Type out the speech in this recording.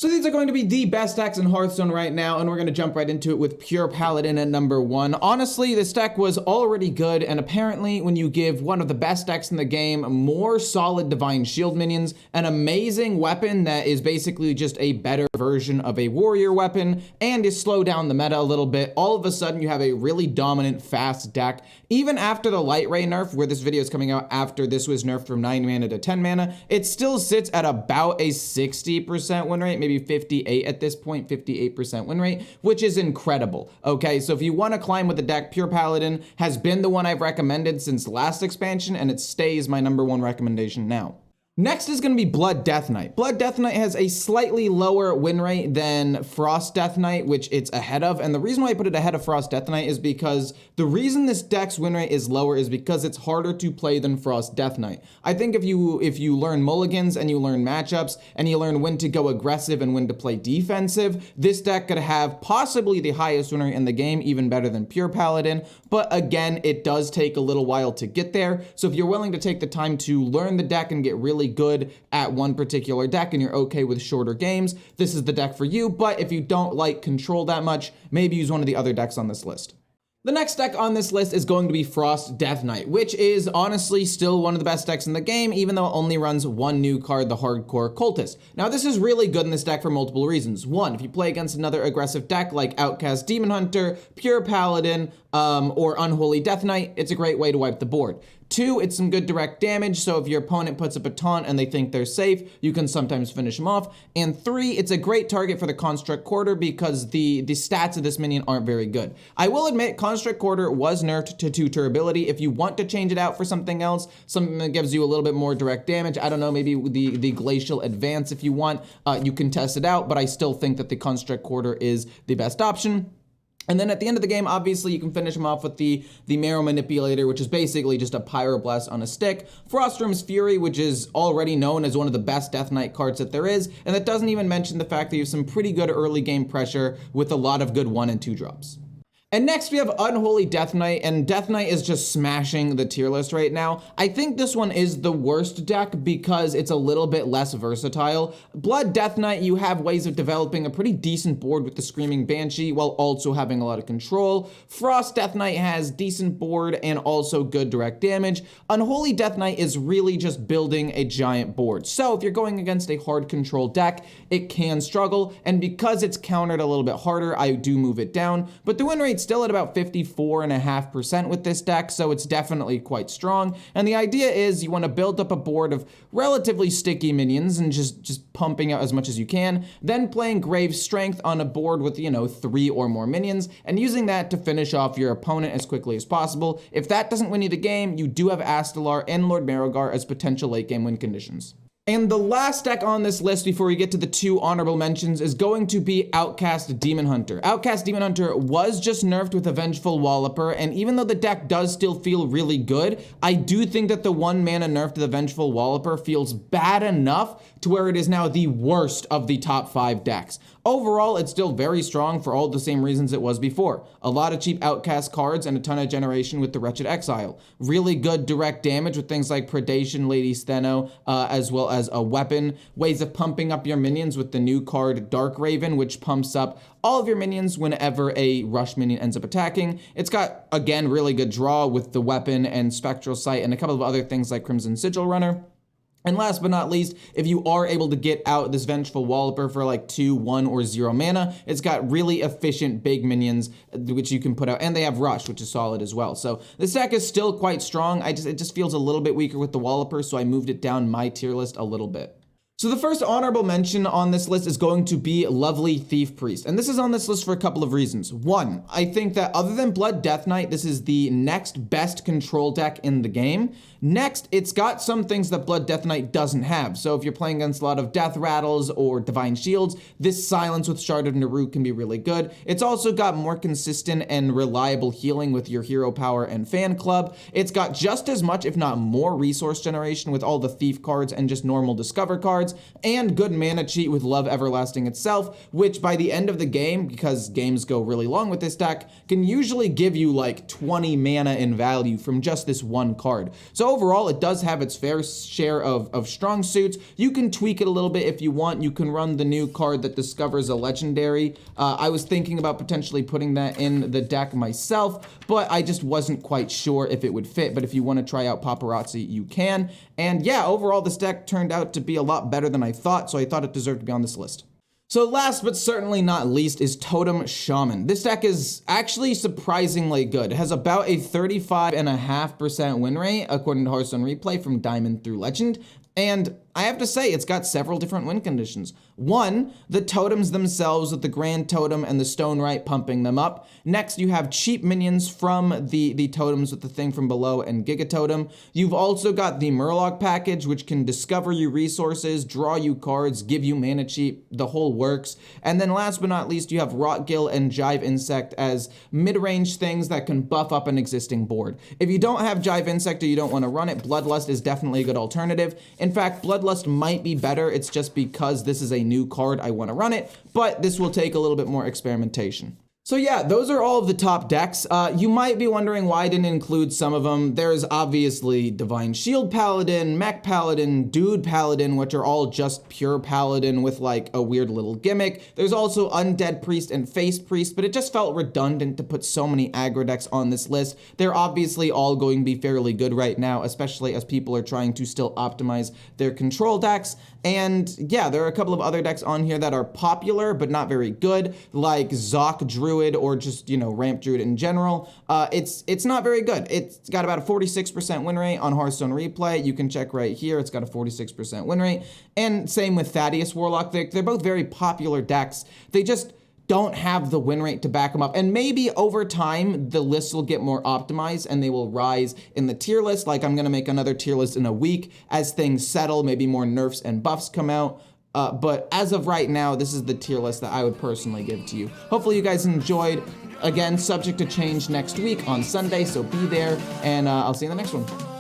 So these are going to be the best decks in Hearthstone right now, and we're going to jump right into it with Pure Paladin at number 1. Honestly, this deck was already good, and apparently when you give one of the best decks in the game more solid Divine Shield minions, an amazing weapon that is basically just a better version of a warrior weapon, and is slow down the meta a little bit, all of a sudden you have a really dominant, fast deck. Even after the Light Ray nerf, where this video is coming out after this was nerfed from 9 mana to 10 mana, it still sits at about a 60% win rate, maybe 58 at this point, 58% win rate, which is incredible. Okay, so if you want to climb with the deck, Pure Paladin has been the one I've recommended since last expansion, and it stays my number 1 recommendation now. Next is going to be Blood Death Knight. Blood Death Knight has a slightly lower win rate than Frost Death Knight, which it's ahead of. And the reason why I put it ahead of Frost Death Knight is because the reason this deck's win rate is lower is because it's harder to play than Frost Death Knight. I think if you learn mulligans and you learn matchups and you learn when to go aggressive and when to play defensive, this deck could have possibly the highest win rate in the game, even better than Pure Paladin. But again, it does take a little while to get there. So if you're willing to take the time to learn the deck and get really good at one particular deck and you're okay with shorter games, this is the deck for you. But if you don't like control that much, maybe use one of the other decks on this list. The next deck on this list is going to be Frost Death Knight, which is honestly still one of the best decks in the game, even though it only runs one new card, the Hardcore Cultist. Now, this is really good in this deck for multiple reasons. One, if you play against another aggressive deck like Outcast Demon Hunter, Pure Paladin, or Unholy Death Knight, it's a great way to wipe the board. Two, it's some good direct damage, so if your opponent puts up a taunt and they think they're safe, you can sometimes finish them off. And three, it's a great target for the Construct Quarter because the stats of this minion aren't very good. I will admit, Construct Quarter was nerfed to 2 durability. If you want to change it out for something else, something that gives you a little bit more direct damage, I don't know, maybe the Glacial Advance if you want, you can test it out, but I still think that the Construct Quarter is the best option. And then at the end of the game, obviously, you can finish them off with the Marrow Manipulator, which is basically just a Pyroblast on a stick. Frostrim's Fury, which is already known as one of the best Death Knight cards that there is, and that doesn't even mention the fact that you have some pretty good early game pressure with a lot of good 1 and 2 drops. And next we have Unholy Death Knight, and Death Knight is just smashing the tier list right now. I think this one is the worst deck because it's a little bit less versatile. Blood Death Knight, you have ways of developing a pretty decent board with the Screaming Banshee while also having a lot of control. Frost Death Knight has decent board and also good direct damage. Unholy Death Knight is really just building a giant board. So if you're going against a hard control deck, it can struggle, and because it's countered a little bit harder, I do move it down, but the win rate's still at about 54.5% with this deck, so it's definitely quite strong. And the idea is you want to build up a board of relatively sticky minions and just pumping out as much as you can, then playing Grave Strength on a board with, 3 or more minions, and using that to finish off your opponent as quickly as possible. If that doesn't win you the game, you do have Astalar and Lord Marrowgar as potential late game win conditions. And the last deck on this list before we get to the 2 honorable mentions is going to be Outcast Demon Hunter. Outcast Demon Hunter was just nerfed with a Vengeful Walloper, and even though the deck does still feel really good, I do think that the 1 mana nerf to the Vengeful Walloper feels bad enough to where it is now the worst of the top 5 decks. Overall, it's still very strong for all the same reasons it was before. A lot of cheap Outcast cards and a ton of generation with the Wretched Exile. Really good direct damage with things like Predation, Lady Steno, as well as a weapon. Ways of pumping up your minions with the new card Dark Raven, which pumps up all of your minions whenever a rush minion ends up attacking. It's got, again, really good draw with the weapon and Spectral Sight and a couple of other things like Crimson Sigil Runner. And last but not least, if you are able to get out this Vengeful Walloper for like 2, 1, or 0 mana, it's got really efficient big minions, which you can put out, and they have Rush, which is solid as well. So this deck is still quite strong. It just feels a little bit weaker with the Walloper, so I moved it down my tier list a little bit. So the first honorable mention on this list is going to be Lovely Thief Priest. And this is on this list for a couple of reasons. One, I think that other than Blood Death Knight, this is the next best control deck in the game. Next, it's got some things that Blood Death Knight doesn't have. So if you're playing against a lot of Death Rattles or Divine Shields, this Silence with Shard of Naru can be really good. It's also got more consistent and reliable healing with your Hero Power and Fan Club. It's got just as much, if not more, resource generation with all the Thief cards and just normal Discover cards. cards, and good mana cheat with Love Everlasting itself, which by the end of the game, because games go really long with this deck, can usually give you like 20 mana in value from just this one card. So overall, it does have its fair share of strong suits. You can tweak it a little bit if you want. You can run the new card that discovers a legendary. I was thinking about potentially putting that in the deck myself, but I just wasn't quite sure if it would fit. But if you want to try out Paparazzi, you can. And yeah, overall, this deck turned out to be a lot better than I thought, so I thought it deserved to be on this list. So last but certainly not least is Totem Shaman. This deck is actually surprisingly good. It has about a 35.5% win rate according to Hearthstone Replay from Diamond through Legend. And I have to say, it's got several different win conditions. One, the totems themselves with the Grand Totem and the Stone Right pumping them up. Next, you have cheap minions from the totems with the thing from below and Giga Totem. You've also got the Murloc package, which can discover you resources, draw you cards, give you mana cheap, the whole works. And then last but not least, you have Rotgill and Jive Insect as mid-range things that can buff up an existing board. If you don't have Jive Insect or you don't want to run it, Bloodlust is definitely a good alternative. In fact, Bloodlust might be better. It's just because this is a new card, I want to run it, but this will take a little bit more experimentation. So yeah, those are all of the top decks. You might be wondering why I didn't include some of them. There's obviously Divine Shield Paladin, Mech Paladin, Dude Paladin, which are all just pure Paladin with like a weird little gimmick. There's also Undead Priest and Face Priest, but it just felt redundant to put so many aggro decks on this list. They're obviously all going to be fairly good right now, especially as people are trying to still optimize their control decks. And yeah, there are a couple of other decks on here that are popular, but not very good, like Zoc Druid, or just, you know, Ramp Druid in general. It's not very good. It's got about a 46% win rate on Hearthstone Replay. You can check right here. It's got a 46% win rate. And same with Thaddeus Warlock. They're both very popular decks. They just don't have the win rate to back them up. And maybe over time, the lists will get more optimized and they will rise in the tier list. Like I'm gonna make another tier list in a week as things settle, maybe more nerfs and buffs come out. But as of right now, this is the tier list that I would personally give to you. Hopefully you guys enjoyed. Again, subject to change next week on Sunday, so be there, and I'll see you in the next one.